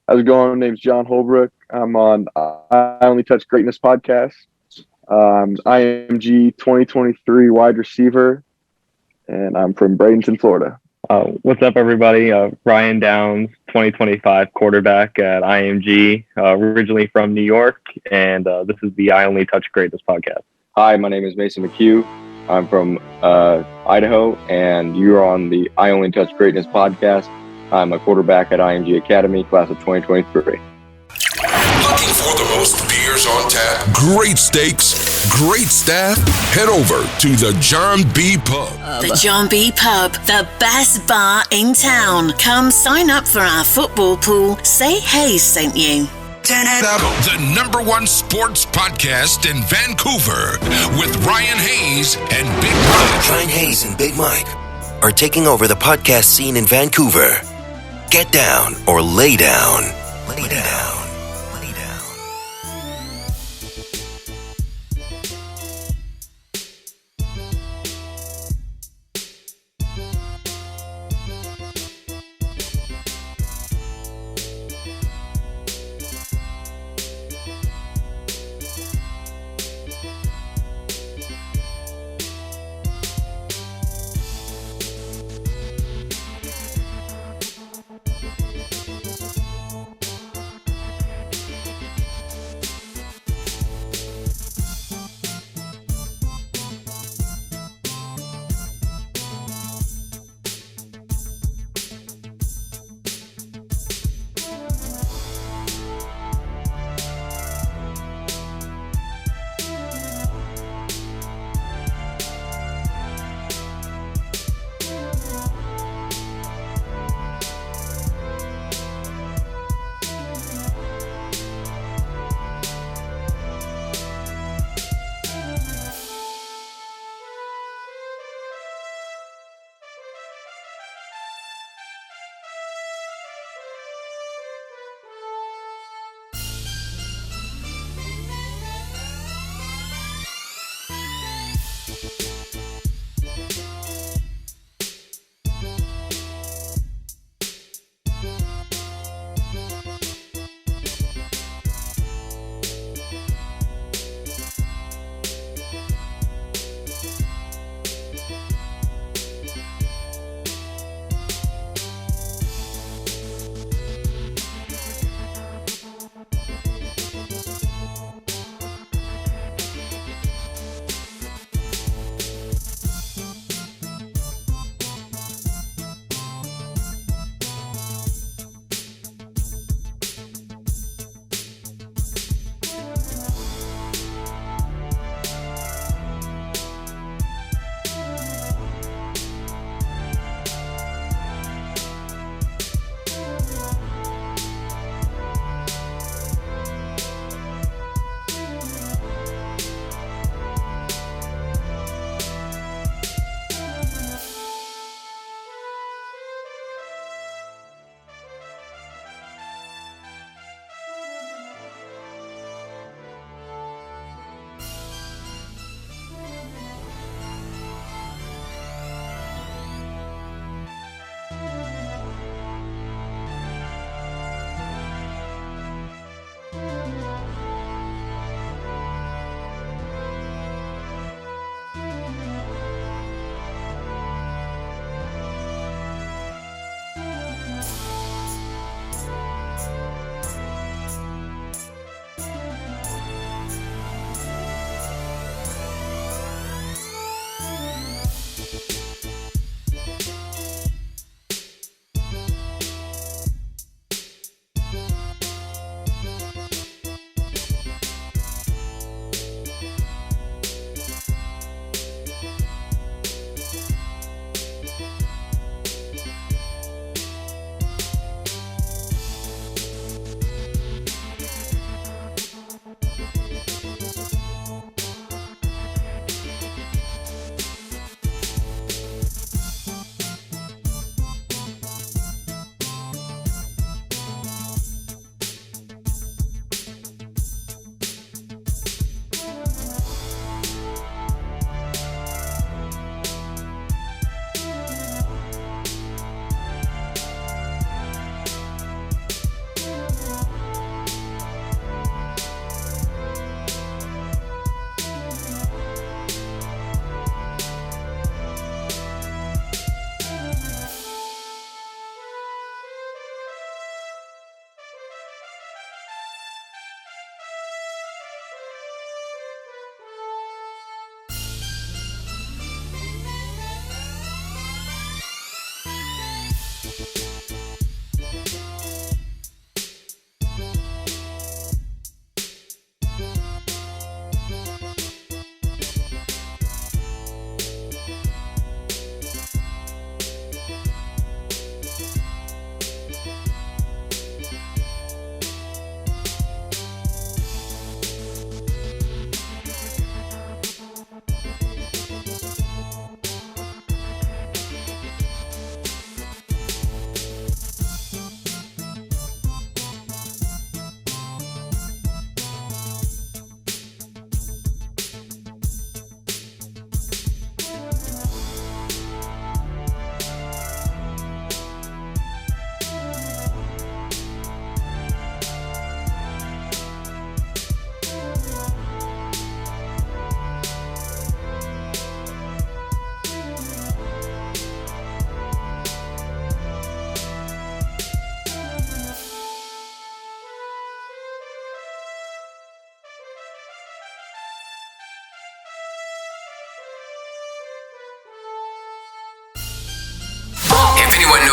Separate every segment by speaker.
Speaker 1: How's it going? My name's John Holbrook. I'm on I Only Touch Greatness podcast. IMG 2023 wide receiver, and I'm from Bradenton, Florida.
Speaker 2: What's up, everybody? Ryan Downs, 2025 quarterback at IMG, originally from New York, and this is the I Only Touch Greatness podcast.
Speaker 3: Hi, my name is Mason Mchugh. I'm from Idaho, and you're on the I Only Touch Greatness podcast. I'm a quarterback at IMG Academy, class of 2023.
Speaker 4: Looking for the most beers on tap, great steaks, great staff? Head over to the John B. Pub.
Speaker 5: The John B. Pub, the best bar in town. Come sign up for our football pool. Say Hayes sent you.
Speaker 4: Turn it up. The #1 sports podcast in Vancouver with Ryan Hayes and Big Mike.
Speaker 6: Ryan Hayes and Big Mike are taking over the podcast scene in Vancouver. Get down or lay down. Lay down. Lay down.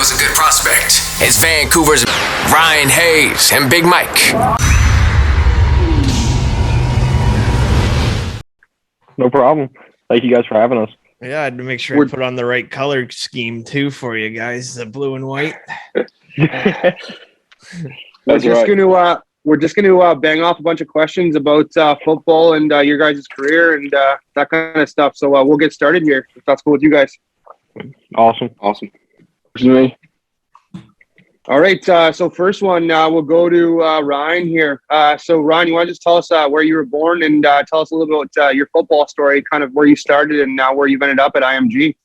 Speaker 7: was a good prospect. It's Vancouver's Ryan Hayes and Big Mike.
Speaker 2: No problem. Thank you guys for having us.
Speaker 8: Yeah, I had to make sure I put on the right color scheme too for you guys, the blue and white.
Speaker 9: We're just going to bang off a bunch of questions about football and your guys' career and that kind of stuff. So we'll get started here, if that's cool with you guys.
Speaker 2: Awesome.
Speaker 9: All right. So first one, we'll go to Ryan here. So Ryan, you want to just tell us where you were born and tell us a little bit about your football story, kind of where you started and where you've ended up at IMG?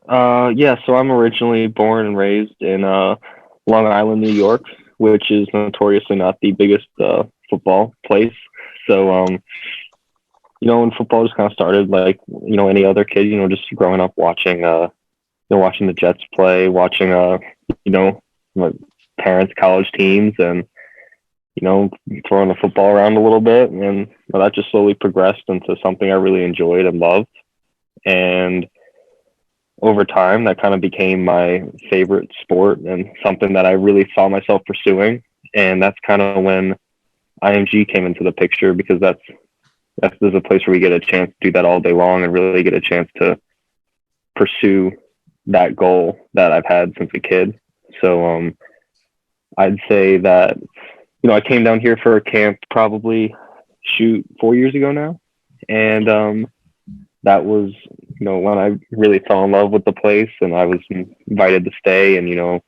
Speaker 2: Yeah, so I'm originally born and raised in Long Island, New York, which is notoriously not the biggest football place. So, when football just kind of started like, any other kid, just growing up watching, watching the Jets play, watching, my parents' college teams and, throwing the football around a little bit. And that just slowly progressed into something I really enjoyed and loved. And over time, that kind of became my favorite sport and something that I really saw myself pursuing. And that's kind of when IMG came into the picture, because there's a place where we get a chance to do that all day long and really get a chance to pursue that goal that I've had since a kid. So I'd say that, I came down here for a camp probably 4 years ago now. And that was, when I really fell in love with the place and I was invited to stay and,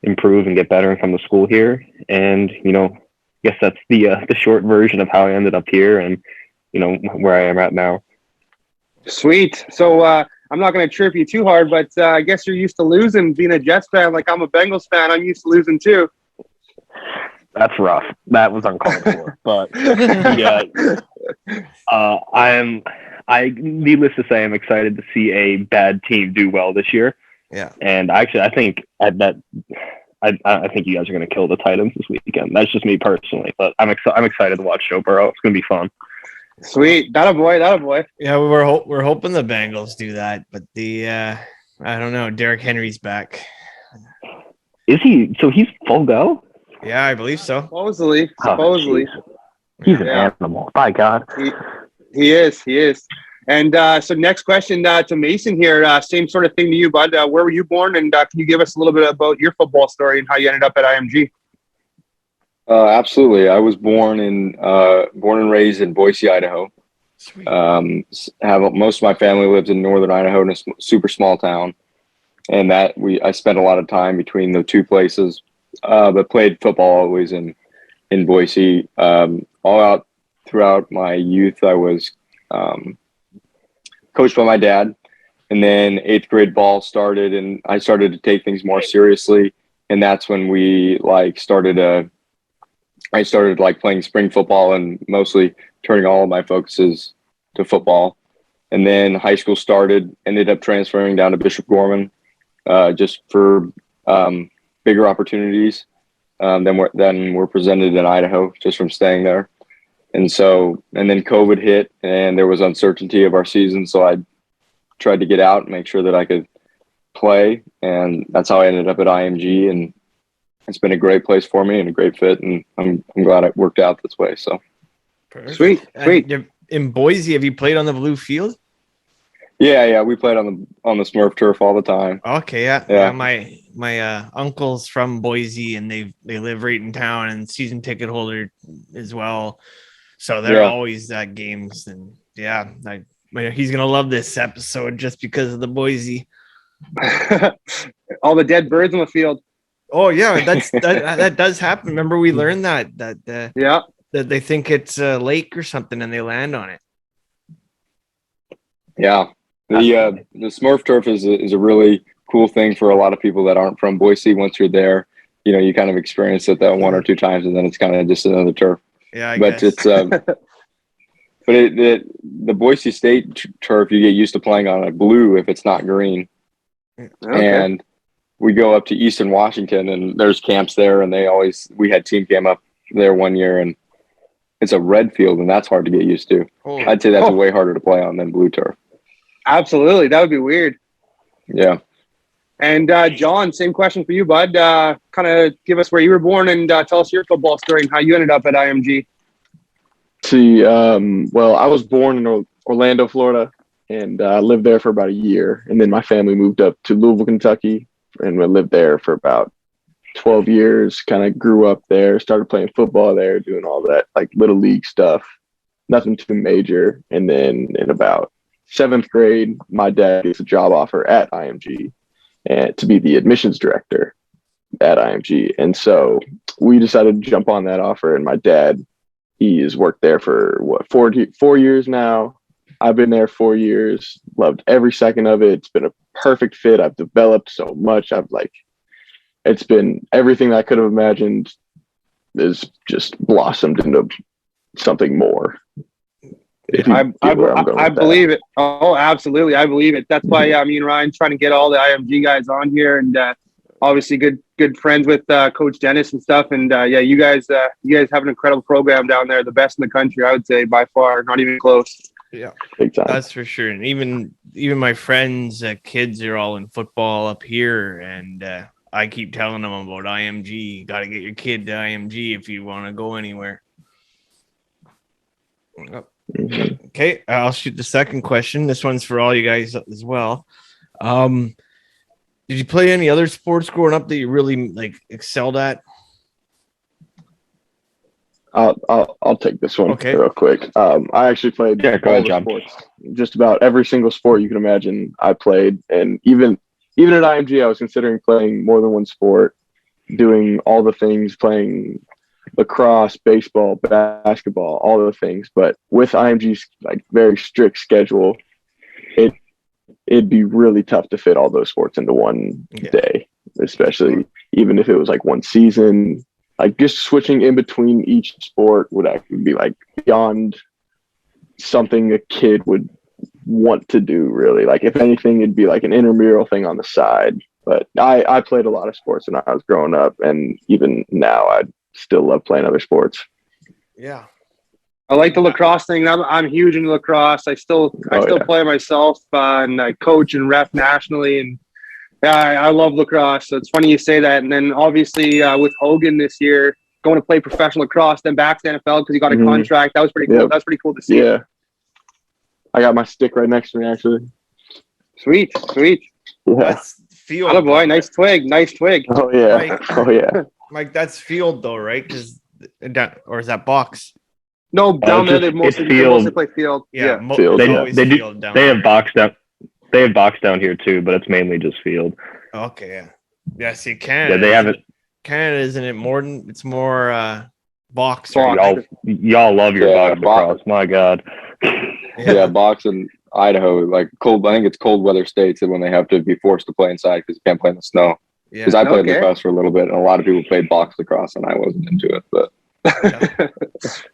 Speaker 2: improve and get better and come to school here. And, I guess that's the short version of how I ended up here and, where I am at now.
Speaker 9: Sweet. So I'm not going to chirp you too hard, but I guess you're used to losing, being a Jets fan. Like I'm a Bengals fan. I'm used to losing too.
Speaker 2: That's rough. That was uncalled for. But yeah, needless to say, I'm excited to see a bad team do well this year.
Speaker 8: Yeah.
Speaker 2: And actually, I think I think you guys are going to kill the Titans this weekend. That's just me personally, but I'm excited to watch Joe Burrow. It's going to be fun.
Speaker 9: Sweet. That a boy.
Speaker 8: Yeah, we're hoping the Bengals do that, but I don't know. Derrick Henry's back.
Speaker 2: Is he? So he's full go?
Speaker 8: Yeah, I believe so.
Speaker 9: Supposedly.
Speaker 2: He's an animal. By God.
Speaker 9: He is. And so next question to Mason here. Same sort of thing to you, bud. Where were you born? And can you give us a little bit about your football story and how you ended up at IMG?
Speaker 3: Absolutely. I was born and raised in Boise, Idaho.
Speaker 8: Sweet.
Speaker 3: Most of my family lives in northern Idaho in a super small town. And I spent a lot of time between the two places. But played football always in Boise. All out throughout my youth, I was coached by my dad. And then 8th grade ball started, and I started to take things more seriously. And that's when I started playing spring football and mostly turning all of my focuses to football. And then high school started, ended up transferring down to Bishop Gorman just for bigger opportunities than were presented in Idaho just from staying there. And then COVID hit and there was uncertainty of our season. So I tried to get out and make sure that I could play. And that's how I ended up at IMG. And it's been a great place for me and a great fit. And I'm glad it worked out this way. So
Speaker 8: Perfect.
Speaker 9: Sweet.
Speaker 8: In Boise, have you played on the blue field?
Speaker 3: Yeah. We played on the Smurf turf all the time.
Speaker 8: Okay, yeah. My uncle's from Boise, and they live right in town, and season ticket holder as well. So they're always at games, and he's gonna love this episode just because of the Boise.
Speaker 9: All the dead birds on the field.
Speaker 8: Oh yeah, that does happen. Remember we learned that they think it's a lake or something, and they land on it.
Speaker 3: Yeah. The Smurf turf is a really cool thing for a lot of people that aren't from Boise. Once you're there, you kind of experience it that one or two times, and then it's kind of just another turf.
Speaker 8: Yeah, I guess.
Speaker 3: It's the Boise State turf, you get used to playing on a blue if it's not green. Okay. And we go up to Eastern Washington, and there's camps there, and we had team camp up there one year, and it's a red field, and that's hard to get used to. Oh. I'd say that's way harder to play on than blue turf.
Speaker 9: Absolutely. That would be weird.
Speaker 3: Yeah.
Speaker 9: And John, same question for you, bud. Kind of give us where you were born and tell us your football story and how you ended up at IMG.
Speaker 1: Well, I was born in Orlando, Florida, and lived there for about a year. And then my family moved up to Louisville, Kentucky, and we lived there for about 12 years. Kind of grew up there, started playing football there, doing all that like little league stuff, nothing too major. And then in about 7th grade, my dad gets a job offer at IMG and to be the admissions director at IMG. And so we decided to jump on that offer. And my dad, he has worked there for 4 years now. I've been there 4 years, loved every second of it. It's been a perfect fit. I've developed so much. It's been everything that I could have imagined is just blossomed into something more.
Speaker 9: I believe it. Oh, absolutely. I believe it. That's why me and Ryan trying to get all the IMG guys on here, and obviously good friends with Coach Dennis and stuff. And you guys have an incredible program down there, the best in the country, I would say, by far, not even close.
Speaker 8: Yeah,
Speaker 1: big time.
Speaker 8: That's for sure. And even my friends' kids are all in football up here, and I keep telling them about IMG. You got to get your kid to IMG if you want to go anywhere. Okay, I'll shoot the second question. This one's for all you guys as well. Did you play any other sports growing up that you really like excelled at?
Speaker 1: I'll take this one real quick. I actually played all the sports. Just about every single sport you can imagine I played, and even at IMG I was considering playing more than one sport, doing all the things, playing lacrosse, baseball, basketball, all the things. But with IMG's like very strict schedule, it'd be really tough to fit all those sports into one day, especially even if it was like one season. Like just switching in between each sport would actually be like beyond something a kid would want to do, really. Like if anything, it'd be like an intramural thing on the side. But I played a lot of sports when I was growing up, and even now I still love playing other sports.
Speaker 8: Yeah.
Speaker 9: I like the lacrosse thing. I'm huge into lacrosse. I still play myself, and I coach and rep nationally. And yeah, I love lacrosse. So it's funny you say that. And then obviously with Hogan this year, going to play professional lacrosse, then back to the NFL because he got a contract. That was pretty cool.
Speaker 1: Yep.
Speaker 9: That's pretty cool to see.
Speaker 1: Yeah. I got my stick right next to me, actually.
Speaker 9: Sweet.
Speaker 1: Yeah.
Speaker 8: That's field.
Speaker 9: Oh boy, nice twig.
Speaker 1: Oh yeah.
Speaker 8: Mike, that's field though, right? Or is that box?
Speaker 9: No, down there they mostly play field.
Speaker 8: Yeah,
Speaker 1: field.
Speaker 2: They have box down. They have box down here too, but it's mainly just field.
Speaker 8: Okay, yeah. See, Canada.
Speaker 2: Yeah, they have it.
Speaker 8: Canada, isn't it more? It's more box.
Speaker 2: Y'all love your box lacrosse. My God.
Speaker 3: Yeah, box in Idaho, like cold. I think it's cold weather states, and when they have to be forced to play inside because you can't play in the snow. Because I played lacrosse for a little bit, and a lot of people played box lacrosse, and I wasn't into it. But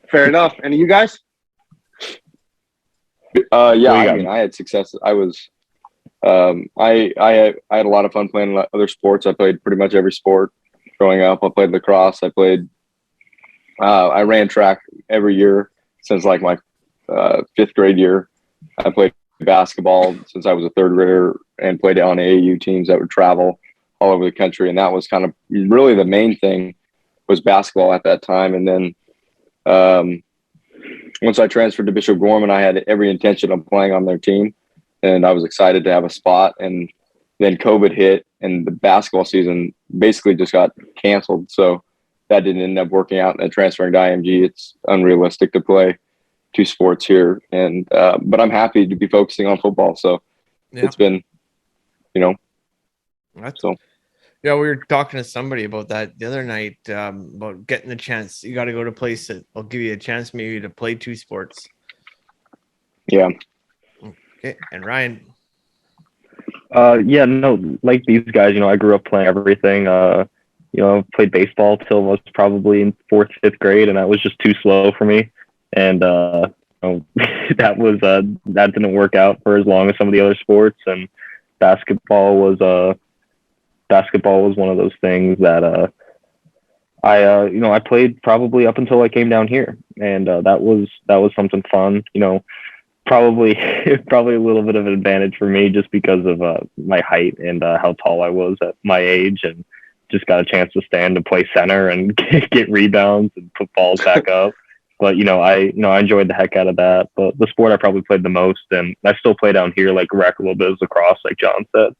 Speaker 9: fair enough. And you guys?
Speaker 3: I had success. I was, I had a lot of fun playing other sports. I played pretty much every sport growing up. I played lacrosse. I ran track every year since like my 5th grade year. I played basketball since I was a 3rd grader and played on AAU teams that would travel all over the country. And that was kind of really the main thing was basketball at that time. And then once I transferred to Bishop Gorman, I had every intention of playing on their team, and I was excited to have a spot. And then COVID hit, and the basketball season basically just got canceled. So that didn't end up working out. And then transferring to IMG, it's unrealistic to play 2 sports here. And but I'm happy to be focusing on football. So it's been,
Speaker 8: Yeah, we were talking to somebody about that the other night, about getting the chance. You got to go to a place that will give you a chance maybe to play 2 sports.
Speaker 3: Yeah.
Speaker 8: Okay, and Ryan.
Speaker 2: Like these guys, I grew up playing everything. Played baseball till I was probably in 4th, 5th grade, and that was just too slow for me. And that didn't work out for as long as some of the other sports. And basketball was one of those things that I played probably up until I came down here, and that was something fun. probably a little bit of an advantage for me just because of my height and how tall I was at my age, and just got a chance to stand and play center and get rebounds and put balls back up. But I enjoyed the heck out of that. But the sport I probably played the most, and I still play down here like rec a little bit, is lacrosse, like John said.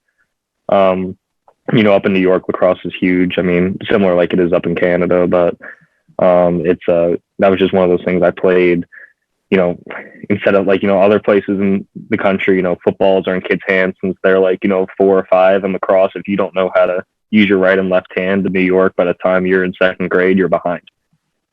Speaker 2: Up in New York, lacrosse is huge. I mean, similar like it is up in Canada, but that was just one of those things I played. Instead of like other places in the country, footballs are in kids' hands since they're like 4 or 5, and lacrosse, if you don't know how to use your right and left hand, in New York, by the time you're in 2nd grade, you're behind.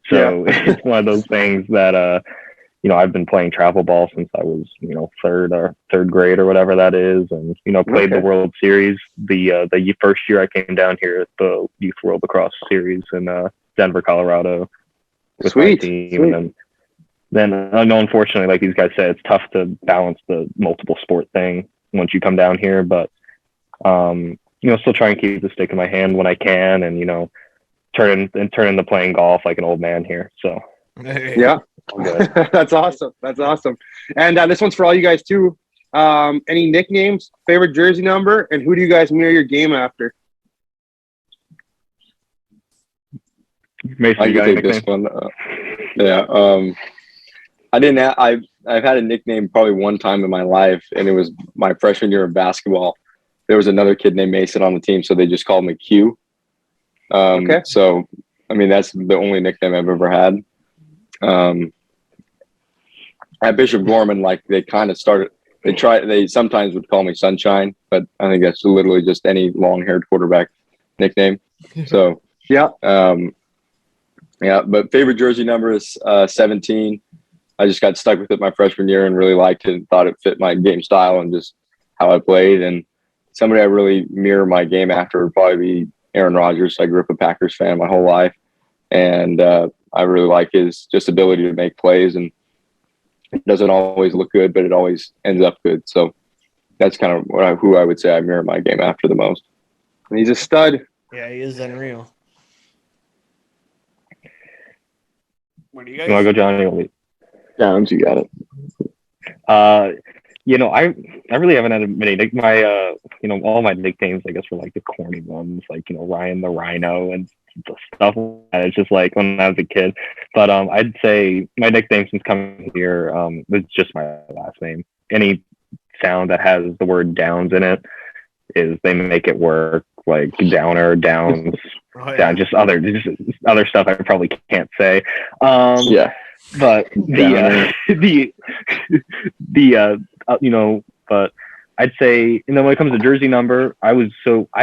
Speaker 2: So it's one of those things that I've been playing travel ball since I was 3rd grade or whatever that is, and played the World Series the first year I came down here at the Youth World Lacrosse Series in Denver, Colorado with my team. And then unfortunately, like these guys said, it's tough to balance the multiple sport thing once you come down here, but still try and keep the stick in my hand when I can, and turn into playing golf like an old man here. So
Speaker 9: yeah. That's awesome. And this one's for all you guys too. Any nicknames, favorite jersey number, and who do you guys mirror your game after?
Speaker 2: Mason,
Speaker 3: I can take this one. I've had a nickname probably one time in my life, and it was my freshman year of basketball. There was another kid named Mason on the team, so they just called me Mchugh. So I mean, that's the only nickname I've ever had. At Bishop Gorman, like they kind of started. They sometimes would call me Sunshine, but I think that's literally just any long-haired quarterback nickname. So but favorite jersey number is 17. I just got stuck with it my freshman year and really liked it and thought it fit my game style and just how I played. And somebody I really mirror my game after would probably be Aaron Rodgers. I grew up a Packers fan my whole life, and I really like his just ability to make plays, and it doesn't always look good, but it always ends up good. So that's kind of who I would say I mirror my game after the most.
Speaker 9: And he's a stud.
Speaker 8: Yeah, he is unreal. What do you guys?
Speaker 2: You want to go, Johnny?
Speaker 1: Downs, you got it.
Speaker 2: I really haven't had many. All my nicknames, I guess, were like the corny ones, like Ryan the Rhino and stuff. And it's just like when I was a kid. But I'd say my nickname since coming here was just my last name. Any sound that has the word Downs in it is they make it work. Like Downer, Downs, down, just other stuff I probably can't say. But but I'd say, when it comes to jersey number, I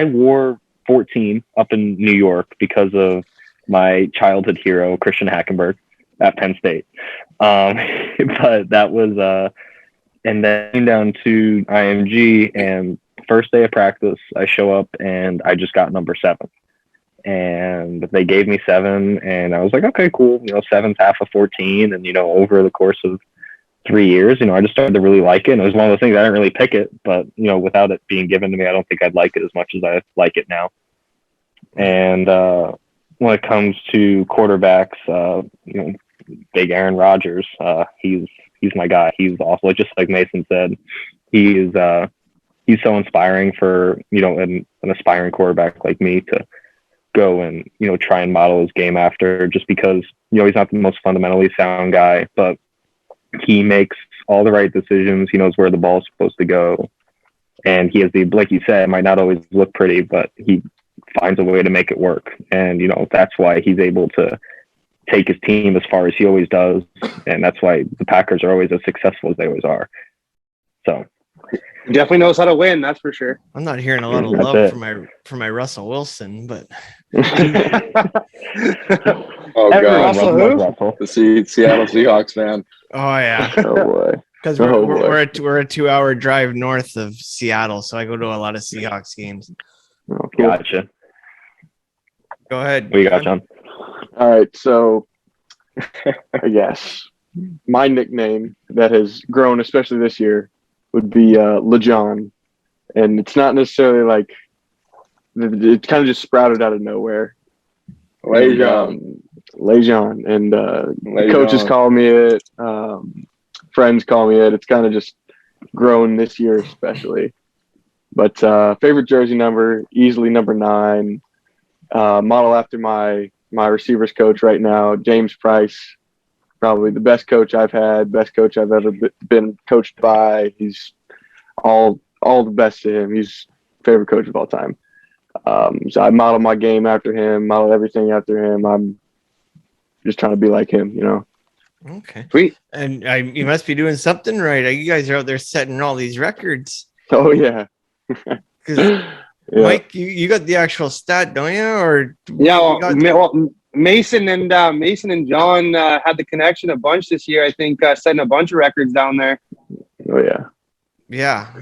Speaker 2: wore 14 up in New York because of my childhood hero, Christian Hackenberg at Penn State. But that was, and then came down to IMG, and first day of practice, I show up and I just got number 7. And they gave me 7, and I was like, okay, cool. 7's half of 14. And, over the course of 3 years, I just started to really like it. And it was one of those things, I didn't really pick it, but, without it being given to me, I don't think I'd like it as much as I like it now. And when it comes to quarterbacks, big Aaron Rodgers, he's my guy. He's awesome. Just like Mason said, he's so inspiring for, an aspiring quarterback like me to go and, try and model his game after, just because, he's not the most fundamentally sound guy, but he makes all the right decisions. He knows where the ball's supposed to go. And he has like you said, it might not always look pretty, but he finds a way to make it work. And, that's why he's able to take his team as far as he always does. And that's why the Packers are always as successful as they always are. So
Speaker 9: he definitely knows how to win, that's for sure.
Speaker 8: I'm not hearing a lot of love for my Russell Wilson, but
Speaker 3: Russell. The Seattle Seahawks fan.
Speaker 8: Oh yeah.
Speaker 1: Oh boy.
Speaker 8: Because we're a 2-hour drive north of Seattle, so I go to a lot of Seahawks games.
Speaker 1: Oh, cool.
Speaker 2: Gotcha.
Speaker 8: Go ahead.
Speaker 2: What you got, John?
Speaker 1: All right, so I guess my nickname that has grown, especially this year, would be LeJohn, and it's not necessarily like it kind of just sprouted out of nowhere.
Speaker 3: LeJohn,
Speaker 1: and the coaches call me it. friends call me it. It's kind of just grown this year, especially. But favorite jersey number, easily number 9. Model after my receivers coach right now, James Price. Probably the best coach I've had, best coach I've ever been coached by. He's all the best to him. He's favorite coach of all time. So I model my game after him, model everything after him. I'm just trying to be like him, you know.
Speaker 8: Okay.
Speaker 9: Sweet.
Speaker 8: And you must be doing something right. You guys are out there setting all these records.
Speaker 1: Oh, yeah.
Speaker 8: Yeah. Mike, you got the actual stat, don't you? Or
Speaker 9: Mason and John had the connection a bunch this year. I think setting a bunch of records down there.
Speaker 1: Oh, yeah.
Speaker 8: Yeah.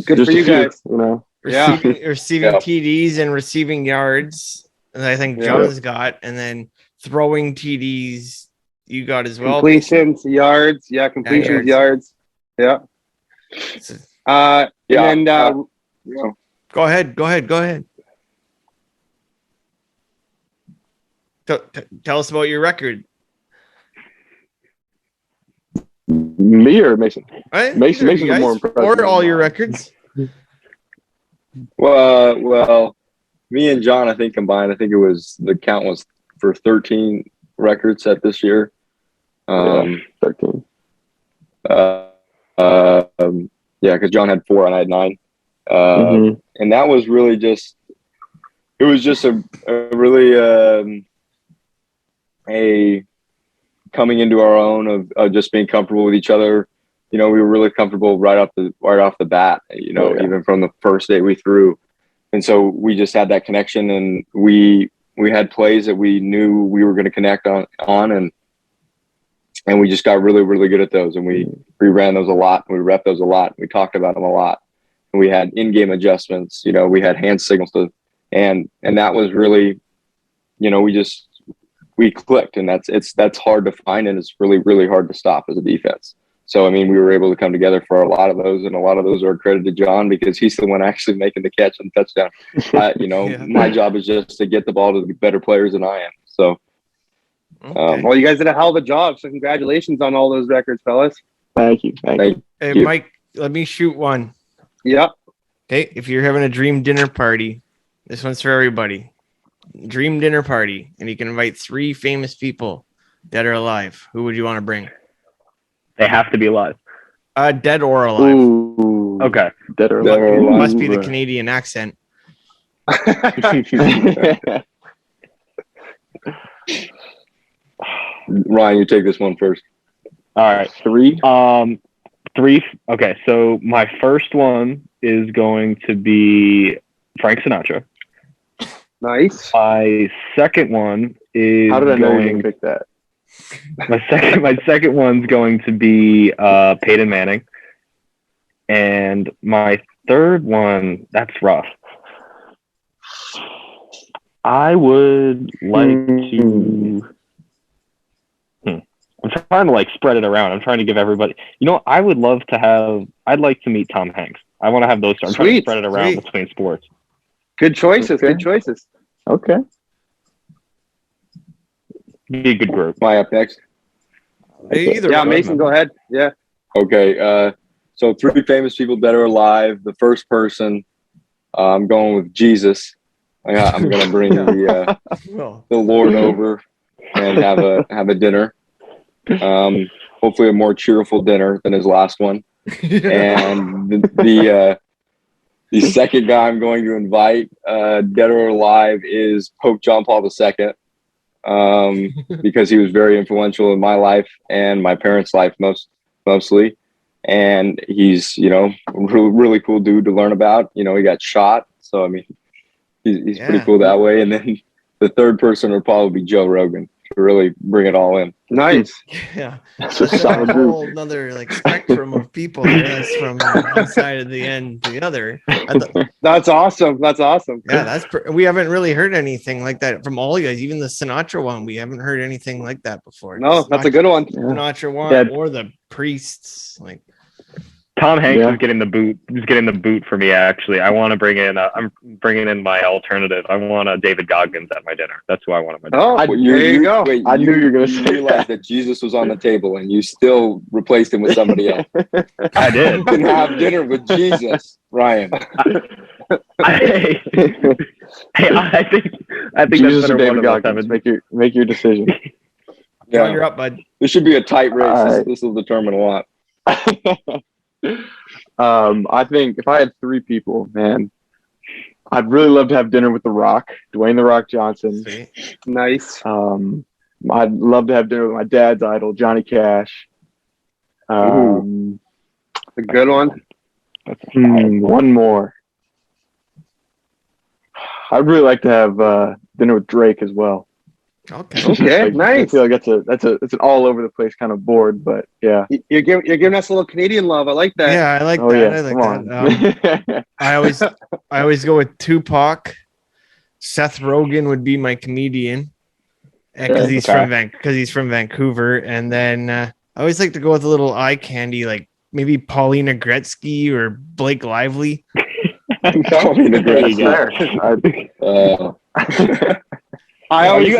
Speaker 9: Good for you guys.
Speaker 1: You know.
Speaker 8: Receiving TDs and receiving yards. And I think John's got, and then throwing TDs you got as well.
Speaker 9: Completions, yards. Yeah, completions, yards. Yeah. Go ahead.
Speaker 8: Tell us about your record.
Speaker 1: Me or Mason?
Speaker 8: Right?
Speaker 1: Mason's more impressive.
Speaker 8: Or all your records.
Speaker 3: Well, me and John, I think combined, the count was for 13 records set this year.
Speaker 1: 13.
Speaker 3: Because John had 4 and I had 9. And that was really just a really coming into our own of just being comfortable with each other. You know, we were really comfortable right off the bat, you know, even from the first day we threw. And so we just had that connection, and we had plays that we knew we were going to connect on and we just got really, really good at those. And we ran those a lot. We repped those a lot. We talked about them a lot. And we had in-game adjustments, you know, we had hand signals and that was really, you know, we clicked, and that's hard to find, and it's really, really hard to stop as a defense. So, I mean, we were able to come together for a lot of those, and a lot of those are a credit to John because he's the one actually making the catch and touchdown. My job is just to get the ball to the better players than I am. So,
Speaker 9: well, you guys did a hell of a job. So, congratulations on all those records, fellas.
Speaker 1: Thank you.
Speaker 8: Hey, Mike, let me shoot one.
Speaker 9: Yep.
Speaker 8: Okay, if you're having a dream dinner party, this one's for everybody. Dream dinner party, and you can invite 3 famous people, dead or alive. Who would you want to bring?
Speaker 2: They have to be alive.
Speaker 8: Dead or alive.
Speaker 1: Ooh.
Speaker 2: Okay.
Speaker 1: Dead or alive.
Speaker 8: It must be the Canadian accent.
Speaker 3: Ryan, you take this one first.
Speaker 2: All right.
Speaker 1: 3.
Speaker 2: 3. Okay, so my first one is going to be Frank Sinatra.
Speaker 9: Nice.
Speaker 2: My second one is
Speaker 1: how did I know you didn't pick that?
Speaker 2: My second one's going to be Peyton Manning. And my third one, that's rough. I would like to I'm trying to spread it around. I'm trying to give everybody, I'd like to meet Tom Hanks. I want to have those. I'm trying to spread it around between sports.
Speaker 9: Good choices.
Speaker 1: Okay.
Speaker 9: Good choices.
Speaker 1: Okay.
Speaker 2: Be a good group.
Speaker 3: Am I up next?
Speaker 9: Mason, go ahead. Yeah.
Speaker 3: Okay. So 3 famous people dead or alive. The first person, I'm going with Jesus. I'm going to bring the Lord over and have a dinner. Hopefully a more cheerful dinner than his last one. And the second guy I'm going to invite, dead or alive, is Pope John Paul II, because he was very influential in my life and my parents' life mostly. And he's, a really cool dude to learn about. He got shot. So, I mean, he's pretty cool that way. And then the third person would probably be Joe Rogan to really bring it all in.
Speaker 9: Nice.
Speaker 8: Yeah.
Speaker 1: That's a
Speaker 8: whole another spectrum of people. That's from one side of the end to the other.
Speaker 9: That's awesome.
Speaker 8: Yeah, we haven't really heard anything like that from all you guys. Even the Sinatra one, we haven't heard anything like that before.
Speaker 9: No, that's a good one.
Speaker 8: Sinatra one or the priests.
Speaker 2: Tom Hanks is getting the boot. He's getting the boot for me. Actually, I want to bring in. I'm bringing in my alternative. I want David Goggins at my dinner. That's who I want at my dinner.
Speaker 9: Oh, there you go.
Speaker 3: Wait,
Speaker 1: I knew you were going to say
Speaker 3: realized that Jesus was on the table, and you still replaced him with somebody else.
Speaker 2: I did.
Speaker 3: You can have dinner with Jesus, Ryan.
Speaker 2: I think
Speaker 1: Jesus
Speaker 2: that's
Speaker 1: or
Speaker 2: better.
Speaker 1: David Goggins. Make your decision.
Speaker 8: Yeah, you're up, bud.
Speaker 3: This should be a tight race. This will determine a lot.
Speaker 1: I think if I had 3 people, man, I'd really love to have dinner with The Rock, Dwayne The Rock Johnson.
Speaker 8: Sweet.
Speaker 9: Nice.
Speaker 1: I'd love to have dinner with my dad's idol, Johnny Cash.
Speaker 9: A good one.
Speaker 1: One more. I'd really like to have dinner with Drake as well.
Speaker 9: Okay, nice.
Speaker 1: I feel like that's an all over the place kind of board, but yeah.
Speaker 9: You're giving us a little Canadian love. I like that.
Speaker 8: Yeah, I like that.
Speaker 1: Yeah,
Speaker 8: I like that. I always go with Tupac. Seth Rogen would be my comedian because he's from Vancouver, and then I always like to go with a little eye candy, like maybe Paulina Gretzky or Blake Lively.
Speaker 3: Paulina Gretzky.
Speaker 9: I always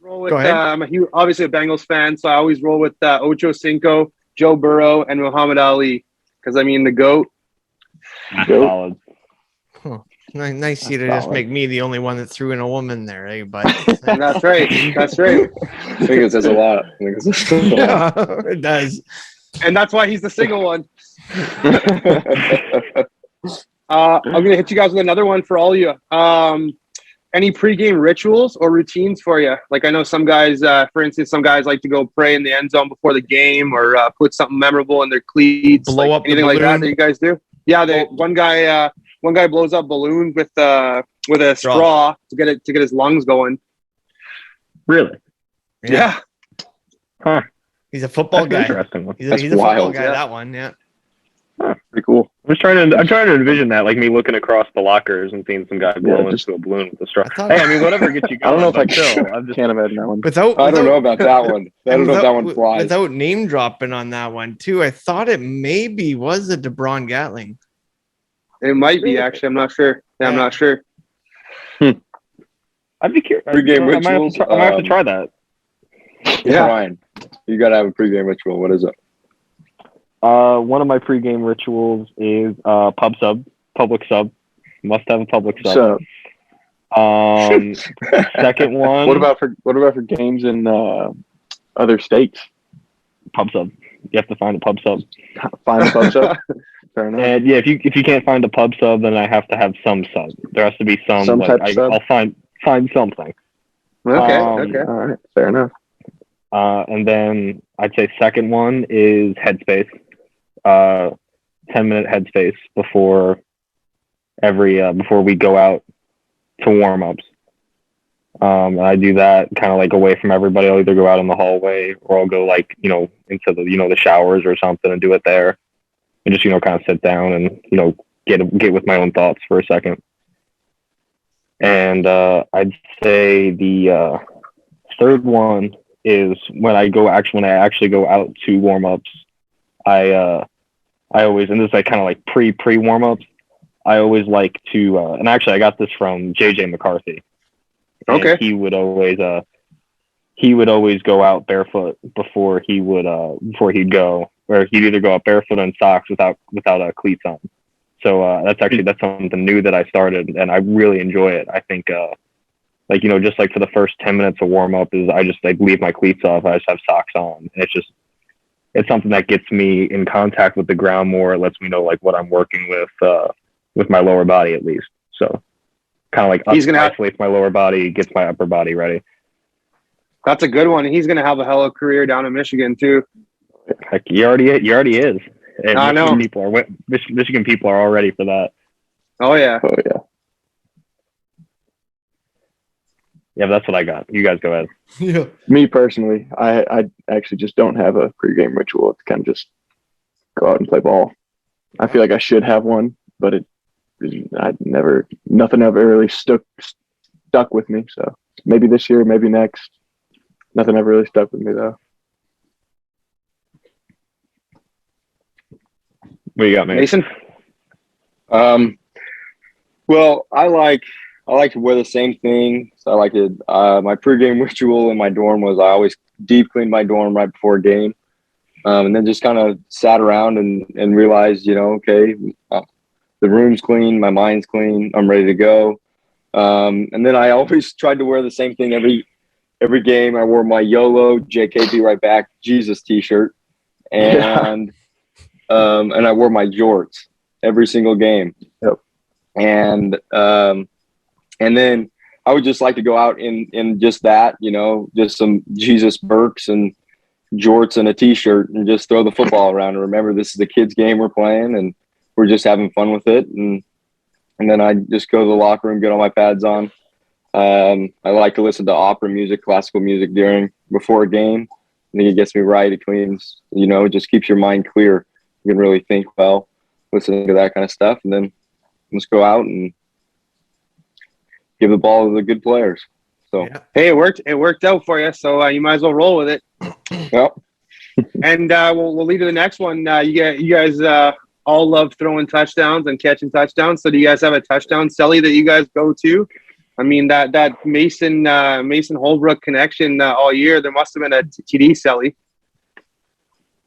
Speaker 9: roll with. I'm obviously a Bengals fan, so I always roll with Ocho Cinco, Joe Burrow, and Muhammad Ali. Because I mean, the GOAT.
Speaker 2: Solid.
Speaker 8: Huh. Nice you to just make me the only one that threw in a woman there, eh? But
Speaker 9: that's right. That's right.
Speaker 3: I think it says a lot.
Speaker 8: Yeah, it does.
Speaker 9: And that's why he's the single one. I'm gonna hit you guys with another one for all of you. Any pregame rituals or routines for you? Like I know some guys, for instance, some guys like to go pray in the end zone before the game, or put something memorable in their cleats,
Speaker 8: blow up
Speaker 9: anything like that you guys do. Yeah, one guy blows up balloons with a straw to get his lungs going.
Speaker 2: Really?
Speaker 9: Yeah.
Speaker 2: Huh.
Speaker 8: He's a football guy.
Speaker 2: Interesting.
Speaker 8: He's a football guy. That one, yeah.
Speaker 2: Huh, pretty cool. I'm trying to envision that, like me looking across the lockers and seeing some guy blow into a balloon with a straw. I mean, whatever gets you going.
Speaker 1: I don't know if I can't imagine that one.
Speaker 3: I don't know about that one. I don't know if that one flies.
Speaker 8: Without name dropping on that one too, I thought it maybe was a DeBron Gatling.
Speaker 9: It might be actually. I'm not sure. I'm not sure.
Speaker 2: I'd be curious.
Speaker 3: Pre-game rituals.
Speaker 2: I might have to try that.
Speaker 3: Yeah, Ryan, you gotta have a pre-game ritual. What is it?
Speaker 2: One of my pregame rituals is public sub. Must have a public sub. Second one.
Speaker 1: What about for games in other states?
Speaker 2: Pub sub. You have to find a pub sub.
Speaker 1: Find a pub sub. Fair enough.
Speaker 2: And yeah, if you can't find a pub sub, then I have to have some sub. There has to be some
Speaker 1: type of sub?
Speaker 2: I'll find something.
Speaker 9: Okay.
Speaker 1: All right. Fair enough.
Speaker 2: And then I'd say second one is headspace. 10-minute headspace before we go out to warm-ups. I do that kind of like away from everybody. I'll either go out in the hallway or I'll go like, into the showers or something and do it there. And just, kind of sit down and, get with my own thoughts for a second. And I'd say the third one is when I actually go out to warm-ups. I always, and this is like kind of like pre warm-ups, I always like to, and actually I got this from JJ McCarthy.
Speaker 9: Okay.
Speaker 2: And he would always go out barefoot before he'd go, or he'd either go out barefoot in socks without cleats on. So that's something new that I started, and I really enjoy it. I think, just like for the first 10 minutes of warm up is I just like leave my cleats off. I just have socks on. And it's something that gets me in contact with the ground more. It lets me know like what I'm working with my lower body at least. So kind of like isolates my lower body, gets my upper body ready.
Speaker 9: That's a good one. He's going to have a hell of a career down in Michigan too.
Speaker 2: Heck, he already is. And
Speaker 9: I know.
Speaker 2: Michigan people are all ready for that.
Speaker 9: Oh yeah.
Speaker 2: Yeah, but that's what I got. You guys go ahead.
Speaker 8: Yeah.
Speaker 1: Me personally, I actually just don't have a pregame ritual. It's kind of just go out and play ball. I feel like I should have one, but nothing ever really stuck with me. So maybe this year, maybe next. Nothing ever really stuck with me though.
Speaker 2: What you got,
Speaker 9: Mason?
Speaker 3: Well, I like to wear the same thing. So I like to. My pregame ritual in my dorm was I always deep cleaned my dorm right before a game, and then just kind of sat around and realized, okay, the room's clean, my mind's clean, I'm ready to go. And then I always tried to wear the same thing every game. I wore my YOLO JK be right back Jesus t-shirt, and I wore my jorts every single game.
Speaker 1: Yep.
Speaker 3: And then I would just like to go out in just that, just some Jesus Burks and jorts and a t-shirt and just throw the football around and remember this is a kid's game we're playing and we're just having fun with it. And then I just go to the locker room, get all my pads on. I like to listen to opera music, classical music before a game. I think it gets me right. It cleans, it just keeps your mind clear. You can really think well listening to that kind of stuff. And then just go out and give the ball to the good players. So,
Speaker 9: Hey, it worked out for you. So you might as well roll with it.
Speaker 3: Yep.
Speaker 9: And we'll lead to the next one. You guys all love throwing touchdowns and catching touchdowns. So do you guys have a touchdown celly that you guys go to? I mean, that Mason Holbrook connection all year, there must have been a TD celly.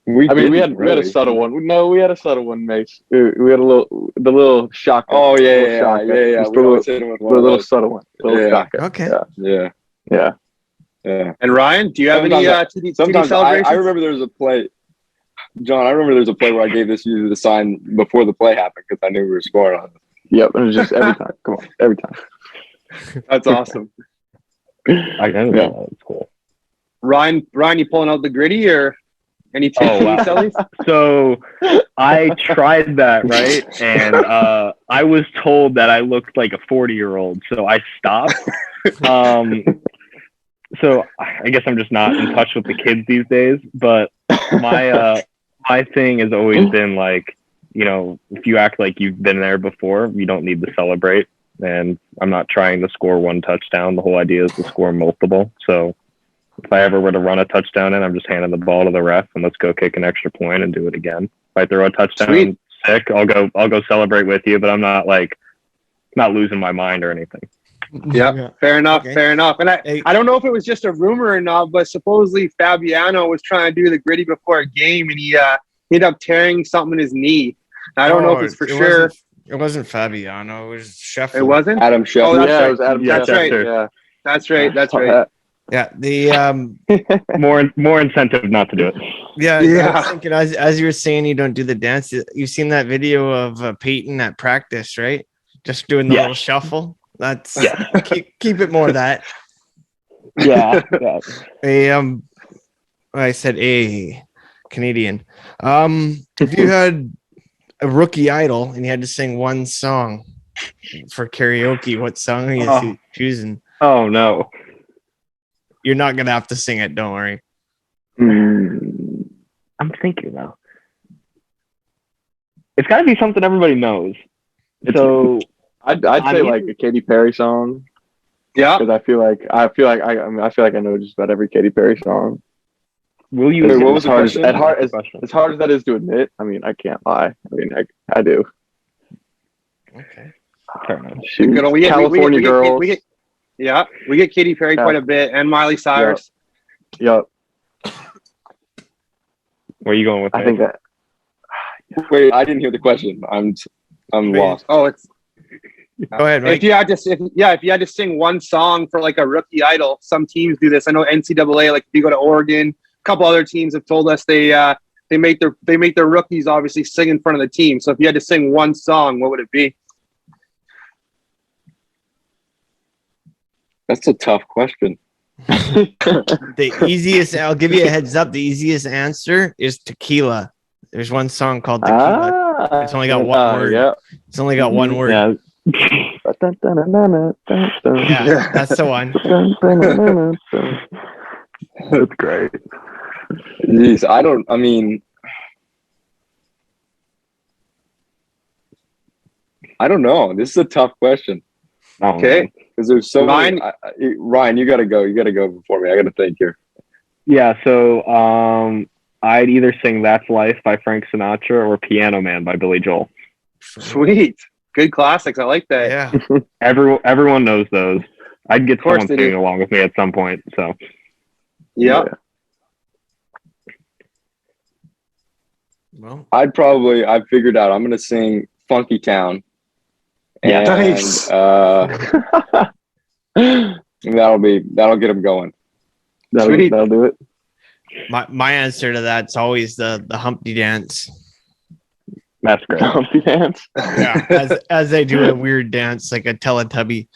Speaker 1: We had a subtle one. No, we had a subtle one, Mace. We had the little shotgun.
Speaker 3: Oh yeah.
Speaker 1: Just the little subtle one. Shotgun.
Speaker 8: Okay.
Speaker 1: Yeah.
Speaker 9: And Ryan, do you have any TD celebrations?
Speaker 3: I remember there was a play. John, I remember there was a play where I gave this user the sign before the play happened because I knew we were scoring on it.
Speaker 1: Yep, it was just every time. Come on, every time.
Speaker 9: That's awesome.
Speaker 2: That's cool.
Speaker 9: Ryan, you pulling out the gritty or any TD cellies?
Speaker 2: So I tried that, right? And I was told that I looked like a 40-year-old, so I stopped. So I guess I'm just not in touch with the kids these days. But my thing has always been like, if you act like you've been there before, you don't need to celebrate. And I'm not trying to score one touchdown. The whole idea is to score multiple. So if I ever were to run a touchdown in, I'm just handing the ball to the ref and let's go kick an extra point and do it again. If I throw a touchdown, sick, I'll go celebrate with you, but I'm not losing my mind or anything.
Speaker 9: Yeah, fair enough. And I don't know if it was just a rumor or not, but supposedly Fabiano was trying to do the gritty before a game and he ended up tearing something in his knee. I don't know if it's for sure.
Speaker 8: It wasn't Fabiano. It was Scheffler.
Speaker 9: It wasn't?
Speaker 3: Adam Scheffler.
Speaker 9: Oh,
Speaker 1: it was Adam Scheffler.
Speaker 9: That's right.
Speaker 8: Yeah, the
Speaker 2: more incentive not to do it.
Speaker 8: Yeah. I was thinking as you were saying, you don't do the dance. You've seen that video of Peyton at practice, right? Just doing the little shuffle. That's keep it more of that.
Speaker 2: Yeah.
Speaker 8: I said a Canadian. If you had a rookie idol and you had to sing one song for karaoke, what song are you choosing?
Speaker 2: Oh no.
Speaker 8: You're not gonna have to sing it, don't worry.
Speaker 2: I'm thinking though. It's gotta be something everybody knows. So
Speaker 1: I'd say like a Katy Perry song.
Speaker 9: Yeah.
Speaker 1: Because I feel like I know just about every Katy Perry song.
Speaker 2: Will you?
Speaker 1: What was as hard as that is to admit? I mean, I can't lie. I mean, I do.
Speaker 8: Okay.
Speaker 2: Fair enough.
Speaker 1: California Girls.
Speaker 9: We get Katy Perry quite a bit, and Miley Cyrus.
Speaker 1: Yep.
Speaker 2: Where are you going with that?
Speaker 1: I think that.
Speaker 3: Wait, I didn't hear the question. I'm lost.
Speaker 9: Oh, it's.
Speaker 8: Go ahead, Mike.
Speaker 9: If you had to sing one song for like a rookie idol, some teams do this. I know NCAA, like if you go to Oregon, a couple other teams have told us they make their rookies obviously sing in front of the team. So if you had to sing one song, what would it be?
Speaker 3: That's a tough question.
Speaker 8: The easiest, I'll give you a heads up. The easiest answer is Tequila. There's one song called Tequila. It's only got one word. Yeah. It's only got one word.
Speaker 2: Yeah.
Speaker 8: Yeah, that's the one.
Speaker 2: That's great.
Speaker 3: Jeez, I don't know. This is a tough question.
Speaker 9: Okay.
Speaker 3: Because there's so many. Ryan, you got to go. You got to go before me. I got to think here.
Speaker 2: Yeah. So I'd either sing "That's Life" by Frank Sinatra or "Piano Man" by Billy Joel.
Speaker 9: Sweet, good classics. I like that.
Speaker 8: Yeah,
Speaker 2: everyone knows those. I'd get someone singing along with me at some point. So,
Speaker 9: yeah.
Speaker 8: Well,
Speaker 3: I figured out I'm gonna sing "Funky Town."
Speaker 9: Yeah, nice.
Speaker 3: That'll get them going.
Speaker 1: That'll do it.
Speaker 8: My answer to that's always the Humpty dance.
Speaker 2: That's great.
Speaker 1: Humpty dance.
Speaker 8: Yeah, as they do a weird dance like a Teletubby.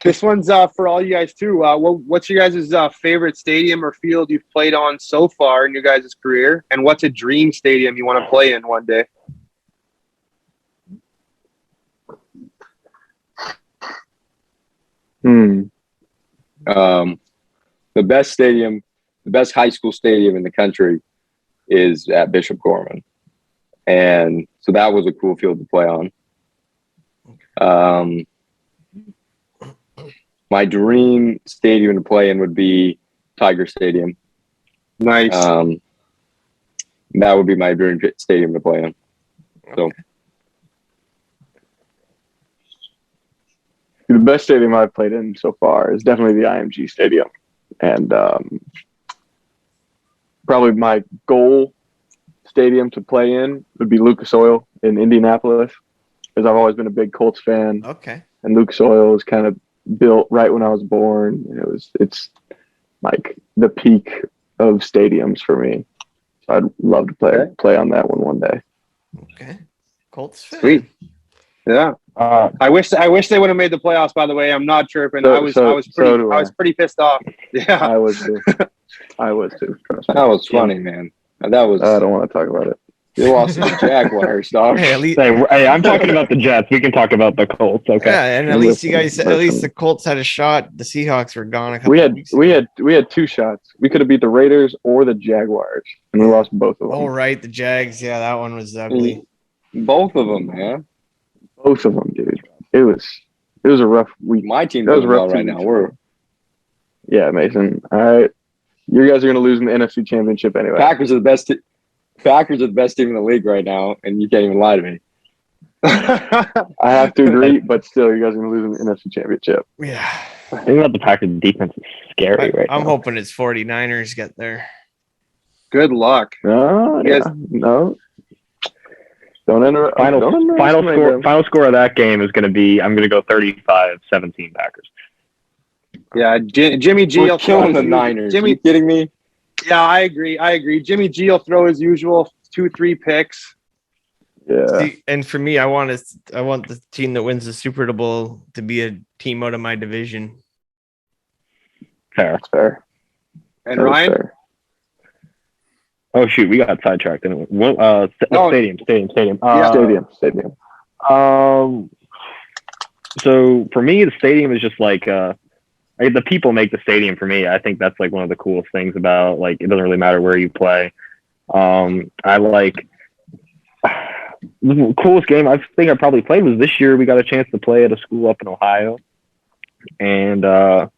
Speaker 9: This one's for all you guys too. What's your guys' favorite stadium or field you've played on so far in your guys' career, and what's a dream stadium you want to play in one day?
Speaker 3: The best high school stadium in the country is at Bishop Gorman. And so that was a cool field to play on. My dream stadium to play in would be Tiger Stadium.
Speaker 9: Nice.
Speaker 3: That would be my dream stadium to play in. So.
Speaker 1: The best stadium I've played in so far is definitely the IMG Stadium. And probably my goal stadium to play in would be Lucas Oil in Indianapolis, because I've always been a big Colts fan.
Speaker 8: Okay.
Speaker 1: And Lucas Oil was kind of built right when I was born. It's like the peak of stadiums for me. So I'd love to play on that one day.
Speaker 8: Okay. Colts fan.
Speaker 9: Sweet. Yeah. I wish they would have made the playoffs, by the way. I'm not chirping. I was pretty pissed off. Yeah.
Speaker 1: I was too. Trust me.
Speaker 3: That was funny, man. That was.
Speaker 1: I don't want to talk about it.
Speaker 3: You lost to the Jaguars, dog.
Speaker 2: Hey, I'm talking about the Jets. We can talk about the Colts, okay?
Speaker 8: Yeah, and at least the Colts had a shot. The Seahawks were gone.
Speaker 1: We had two shots. We could have beat the Raiders or the Jaguars, and we lost both of them.
Speaker 8: Oh right, the Jags. Yeah, that one was ugly.
Speaker 3: Both of them, man.
Speaker 1: Both of them, dude. It was a rough week.
Speaker 3: My team does well right now.
Speaker 1: Yeah, Mason. All right, you guys are gonna lose in the NFC Championship anyway.
Speaker 3: Packers are the best team in the league right now, and you can't even lie to me.
Speaker 1: I have to agree, but still, you guys are gonna lose in the NFC Championship.
Speaker 8: Yeah.
Speaker 2: I think about the Packers' defense is scary right now.
Speaker 8: I'm hoping it's 49ers get there.
Speaker 9: Good luck.
Speaker 1: No. Don't interrupt.
Speaker 2: Final score of that game is going to be, I'm going to go 35-17 Packers.
Speaker 9: Yeah, Jimmy G will
Speaker 3: killing the Niners. Are you kidding me?
Speaker 9: Yeah, I agree. Jimmy G will throw his usual 2-3 picks.
Speaker 1: Yeah.
Speaker 8: See, and for me, I want the team that wins the Super Bowl to be a team out of my division.
Speaker 2: Fair.
Speaker 9: And Ryan?
Speaker 1: Fair.
Speaker 2: Oh shoot, we got sidetracked. Stadium.
Speaker 1: Stadium.
Speaker 2: So for me, the stadium is just like the people make the stadium for me. I think that's like one of the coolest things about, like, it doesn't really matter where you play. I like the coolest game I think I probably played was this year. We got a chance to play at a school up in Ohio, and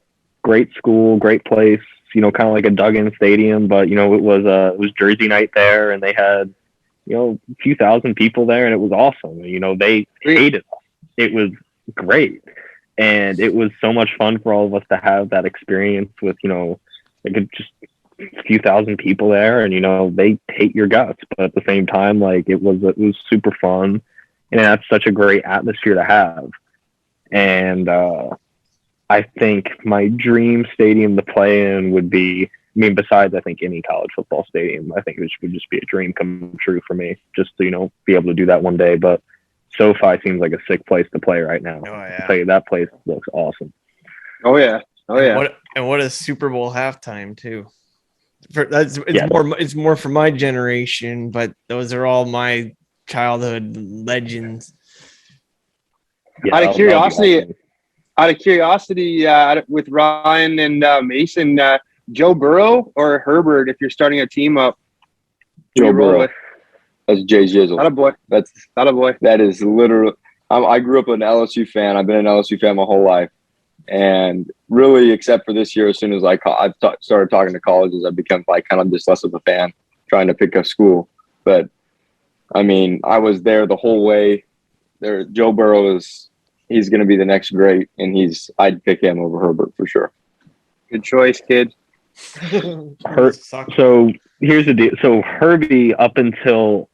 Speaker 2: great school, great place. You know, kind of like a dug-in stadium, but it was Jersey night there, and they had a few thousand people there, and it was awesome. They hated us. It was great, and it was so much fun for all of us to have that experience with like just a few thousand people there, and they hate your guts, but at the same time, like, it was super fun, and that's such a great atmosphere to have. And I think my dream stadium to play in would be, besides, I think, any college football stadium, I think it would just be a dream come true for me, just to, be able to do that one day. But SoFi seems like a sick place to play right now.
Speaker 8: Oh, yeah.
Speaker 2: I'll tell you, that place looks awesome.
Speaker 9: Oh, yeah.
Speaker 8: What a Super Bowl halftime, too. It's more for my generation, but those are all my childhood legends.
Speaker 9: Yeah, out of curiosity, with Ryan and Mason, Joe Burrow or Herbert, if you're starting a team up?
Speaker 3: Joe Burrow. That's Jay Jizzle.
Speaker 9: Not a boy.
Speaker 3: That is literally. I grew up an LSU fan. I've been an LSU fan my whole life. And really, except for this year, as soon as I started talking to colleges, I've become like kind of just less of a fan, trying to pick a school. But I mean, I was there the whole way. There, Joe Burrow he's going to be the next great, and I'd pick him over Herbert for sure.
Speaker 9: Good choice, kid.
Speaker 2: So here's the deal. So Herbie, up until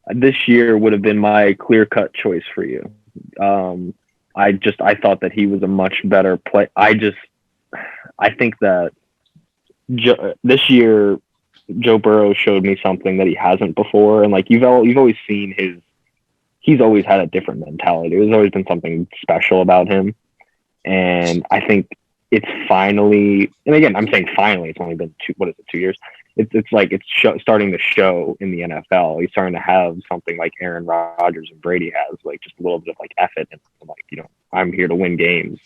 Speaker 2: this year, would have been my clear-cut choice for you. I thought that he was a much better play. I think that this year Joe Burrow showed me something that he hasn't before, and like you've always seen he's always had a different mentality. There's always been something special about him, and I think it's finally. And again, I'm saying finally. It's only been 2 years. It's starting to show in the NFL. He's starting to have something like Aaron Rodgers and Brady has, like just a little bit of like effort and like, you know, I'm here to win games.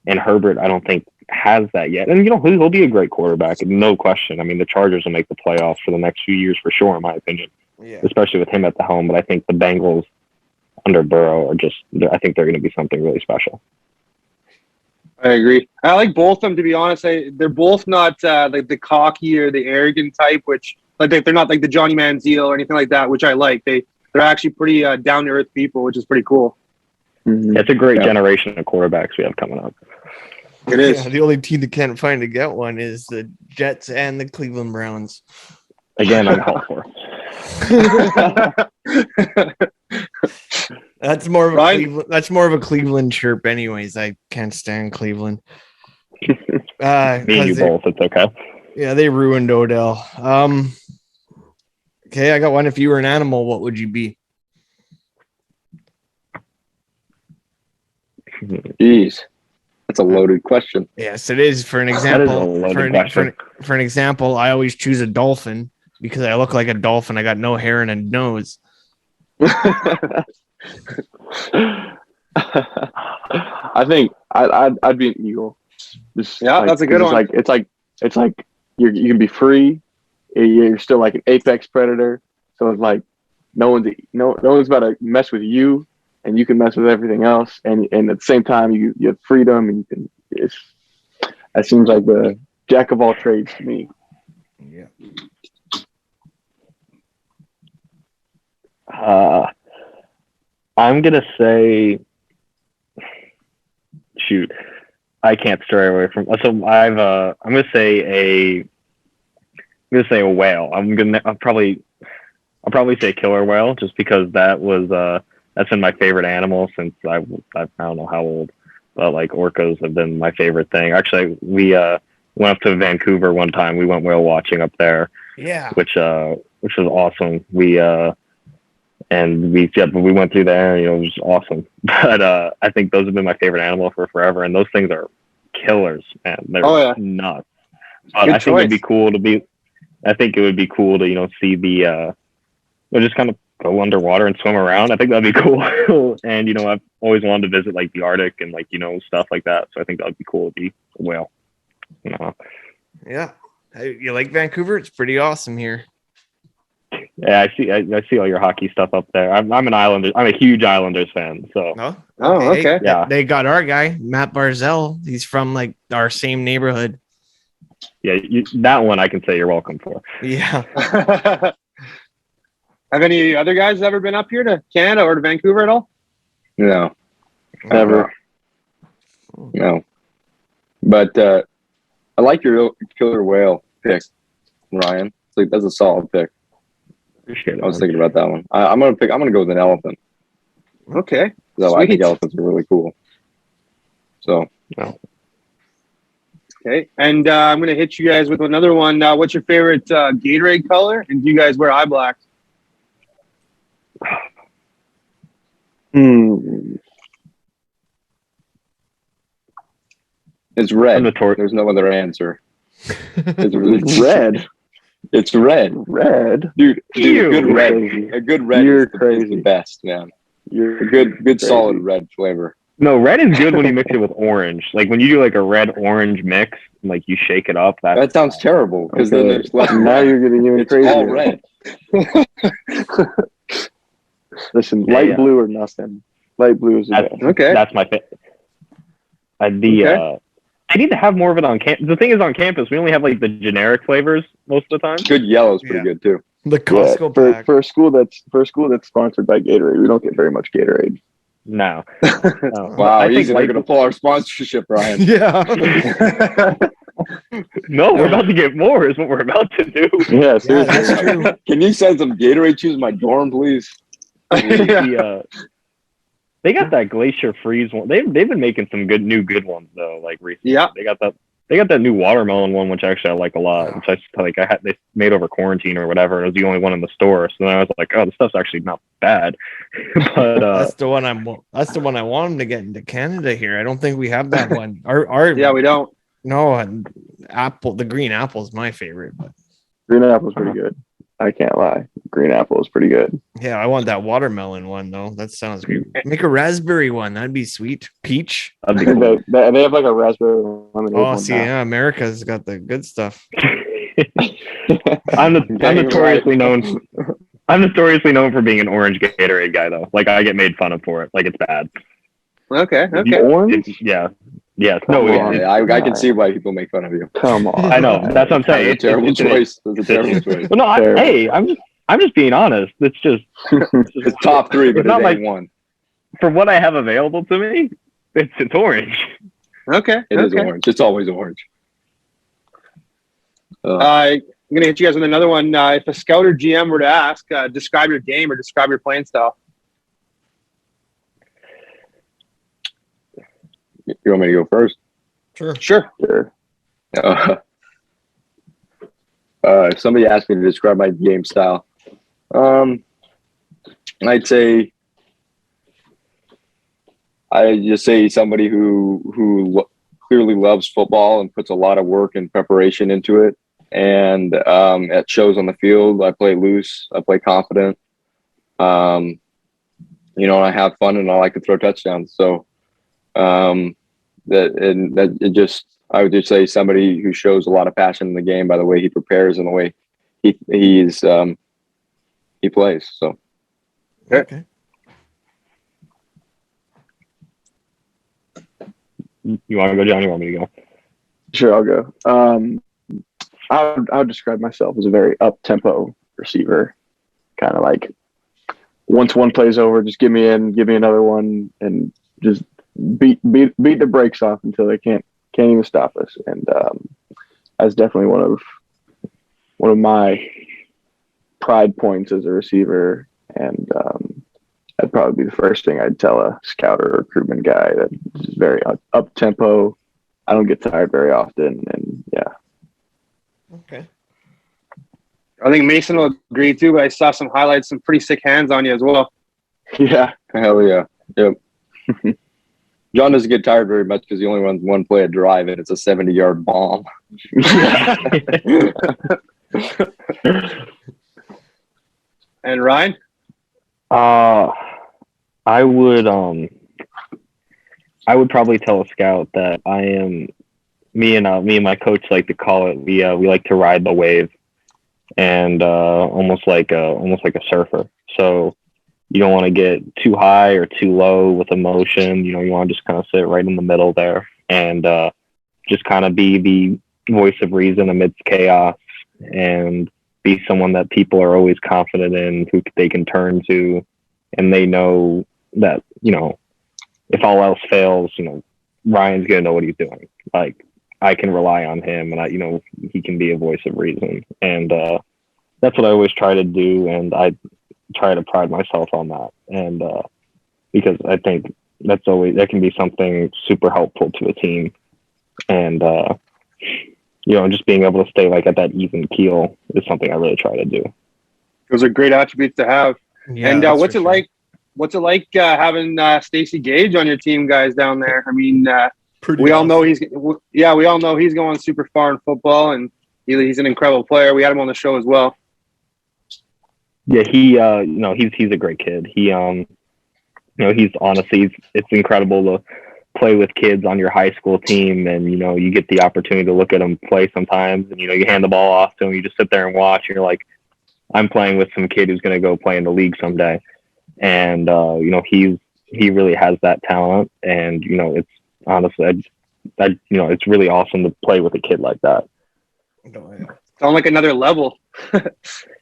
Speaker 2: And Herbert, I don't think has that yet. And you know, he'll be a great quarterback, no question. I mean, the Chargers will make the playoffs for the next few years for sure, in my opinion. Yeah. Especially with him at the helm. But I think the Bengals under Burrow I think they're going to be something really special.
Speaker 9: I agree. I like both of them, to be honest. They're both not like the cocky or the arrogant type, which like they're not like the Johnny Manziel or anything like that, which I like. They're actually pretty down to earth people, which is pretty cool.
Speaker 2: Mm-hmm. It's a great generation of quarterbacks we have coming up.
Speaker 9: It is.
Speaker 8: Yeah, the only team that can't find to get one is the Jets and the Cleveland Browns.
Speaker 2: Again, I'm called for.
Speaker 8: That's more of a Cleveland chirp, anyways. I can't stand Cleveland.
Speaker 2: Me and you both. It's okay.
Speaker 8: Yeah, they ruined Odell. Okay, I got one. If you were an animal, what would you be?
Speaker 3: Jeez, that's a loaded question.
Speaker 8: Yes, it is. For an example, for an example, I always choose a dolphin because I look like a dolphin. I got no hair and a nose.
Speaker 1: I think I'd be an eagle.
Speaker 9: That's a good one.
Speaker 1: It's like you can be free. You're still like an apex predator. So it's like no one's about to mess with you, and you can mess with everything else. And at the same time, you have freedom, and you can. That seems like the jack of all trades to me.
Speaker 8: Yeah.
Speaker 2: I'm gonna say, shoot, I can't stray away from. So I'm gonna say a whale. I'll probably say killer whale, just because that's been my favorite animal since I don't know how old, but like orcas have been my favorite thing. Actually, we went up to Vancouver one time. We went whale watching up there.
Speaker 8: Yeah.
Speaker 2: Which was awesome. We went through there, and, you know, it was awesome. But I think those have been my favorite animal for forever, and those things are killers, man. They're nuts. But I think it would be cool to, you know, see the just kind of go underwater and swim around. I think that'd be cool. And, you know, I've always wanted to visit like the Arctic and like, you know, stuff like that. So I think that'd be cool to be a whale. You know.
Speaker 8: Yeah. You like Vancouver? It's pretty awesome here.
Speaker 2: Yeah, I see all your hockey stuff up there. I'm an Islanders. I'm a huge Islanders fan. So.
Speaker 9: Okay.
Speaker 2: Yeah.
Speaker 8: They got our guy Matt Barzal. He's from like our same neighborhood.
Speaker 2: Yeah, that one I can say you're welcome for.
Speaker 8: Yeah.
Speaker 9: Have any other guys ever been up here to Canada or to Vancouver at all?
Speaker 3: No, never. No, but I like your killer whale pick, Ryan. That's a solid pick.
Speaker 2: Appreciate it.
Speaker 3: I was thinking about that one. I'm gonna go with an elephant.
Speaker 9: Okay.
Speaker 3: So I think elephants are really cool. So.
Speaker 2: Yeah.
Speaker 9: Okay, and I'm going to hit you guys with another one. What's your favorite Gatorade color? And do you guys wear eye blacks?
Speaker 3: It's red. There's no other answer. It's red. It's red.
Speaker 1: Red.
Speaker 3: Dude, good red. A good red is the best, man. A good solid red flavor.
Speaker 2: No, red is good when you mix it with orange. Like when you do like a red-orange mix, like you shake it up.
Speaker 3: That sounds terrible because then there's less.
Speaker 1: Now you're getting even crazy.
Speaker 3: It's all red.
Speaker 1: Listen, light blue or nothing. Light blue is the best.
Speaker 9: Okay.
Speaker 2: That's my favorite. I need to have more of it on campus. The thing is, on campus, we only have like the generic flavors most of the time.
Speaker 3: Good yellow's pretty good too.
Speaker 8: The Costco pack.
Speaker 1: For a school that's sponsored by Gatorade, we don't get very much Gatorade.
Speaker 2: No.
Speaker 3: Wow, I think we're gonna pull our sponsorship, Ryan.
Speaker 8: Yeah.
Speaker 2: No, we're about to get more. Is what we're about to do.
Speaker 1: Yeah, seriously.
Speaker 8: That's true.
Speaker 3: Can you send some Gatorade shoes to my dorm, please?
Speaker 2: They got that Glacier Freeze one. They've been making some good ones though. Like recently,
Speaker 9: Yeah.
Speaker 2: They got that new watermelon one, which actually I like a lot. Which they made over quarantine or whatever. It was the only one in the store, so then I was like, oh, this stuff's actually not bad. But
Speaker 8: that's the one I want them to get into Canada here. I don't think we have that one.
Speaker 9: Yeah, we don't.
Speaker 8: No, the green apple is my favorite, but
Speaker 1: Green apple's pretty good. I can't lie. Green apple is pretty good.
Speaker 8: yeah, I want that watermelon one though. That sounds great. Make a raspberry one. That'd be sweet. Peach.
Speaker 1: They have like a raspberry lemonade.
Speaker 8: Oh, see, yeah, America's got the good stuff.
Speaker 2: I'm notoriously known for being an orange Gatorade guy though. Like I get made fun of for it. Like it's bad.
Speaker 9: Okay.
Speaker 1: Orange?
Speaker 2: Yes.
Speaker 3: I can see why people make fun of you.
Speaker 1: Come on.
Speaker 2: I know. That's what I'm saying.
Speaker 3: It's a terrible choice. It's a terrible choice.
Speaker 2: Well, no, I'm just being honest. It's just
Speaker 3: it's top 3, but it ain't one.
Speaker 2: For what I have available to me, it's orange.
Speaker 9: Okay.
Speaker 3: It is orange. It's always orange.
Speaker 9: I'm going to hit you guys with another one. If a scout or GM were to ask, describe your game or describe your playing style.
Speaker 3: You want me to go first?
Speaker 9: Sure.
Speaker 3: If somebody asked me to describe my game style, I'd say somebody who clearly loves football and puts a lot of work and preparation into it, and it shows on the field. I play loose. I play confident. I have fun and I like to throw touchdowns. So I would just say somebody who shows a lot of passion in the game by the way he prepares and the way he plays. So
Speaker 8: okay.
Speaker 2: You want to go, John? You want me to go?
Speaker 1: Sure, I'll go. I would describe myself as a very up-tempo receiver. Kind of like once one plays over, just give me another one, and just beat the brakes off until they can't even stop us. And that's definitely one of my pride points as a receiver. And that'd probably be the first thing I'd tell a scout or recruitment guy, that is very up tempo. I don't get tired very often, and yeah.
Speaker 8: Okay.
Speaker 9: I think Mason will agree too, but I saw some highlights, some pretty sick hands on you as well.
Speaker 1: Yeah.
Speaker 3: Hell yeah. Yep. John doesn't get tired very much because he only runs one play a drive, and it's a 70-yard bomb.
Speaker 9: And Ryan?
Speaker 2: I would probably tell a scout that I am me and my coach like to call it we like to ride the wave, and almost like a surfer. So you don't want to get too high or too low with emotion. You want to just kind of sit right in the middle there, and just kind of be the voice of reason amidst chaos, and be someone that people are always confident in, who they can turn to, and they know that, if all else fails, Ryan's going to know what he's doing. Like, I can rely on him, and he can be a voice of reason. And that's what I always try to do. And I try to pride myself on that. And because I think that can be something super helpful to a team. And, just being able to stay like at that even keel is something I really try to do.
Speaker 9: Those are great attributes to have.
Speaker 8: Yeah,
Speaker 9: and what's it like? What's it like having Stacy Gage on your team, guys, down there? I mean, we all know he's going super far in football, and he's an incredible player. We had him on the show as well.
Speaker 2: Yeah, he's a great kid. He's honestly, it's incredible to play with kids on your high school team, and you get the opportunity to look at them play sometimes, and you hand the ball off to him, you just sit there and watch, and you're like, I'm playing with some kid who's going to go play in the league someday. And he really has that talent, and honestly, it's really awesome to play with a kid like that.
Speaker 9: Sound like another level.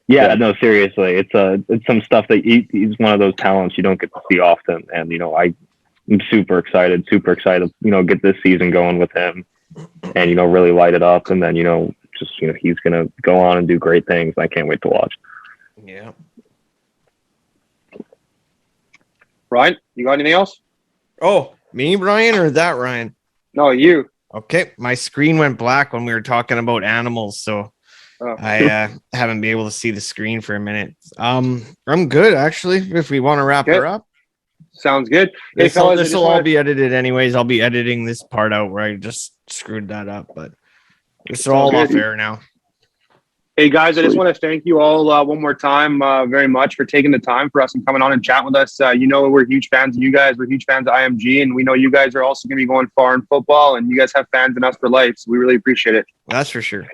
Speaker 2: Yeah, no, seriously, it's some stuff that he's one of those talents you don't get to see often, and I'm super excited, get this season going with him, and really light it up, and then he's gonna go on and do great things. I can't wait to watch.
Speaker 8: Yeah.
Speaker 9: Ryan, you got anything else?
Speaker 8: Oh, me, Ryan, or that Ryan?
Speaker 9: No, you.
Speaker 8: Okay, my screen went black when we were talking about animals, so I haven't been able to see the screen for a minute. I'm good, actually. If we want to wrap her up,
Speaker 9: sounds good.
Speaker 8: This will all be edited anyways. I'll be editing this part out where I just screwed that up, but it's all off air now.
Speaker 9: Hey guys, I just want to thank you all one more time very much for taking the time for us and coming on and chatting with us. We're huge fans of you guys. We're huge fans of IMG, and we know you guys are also going to be going far in football, and you guys have fans in us for life, so we really appreciate it.
Speaker 8: That's for sure.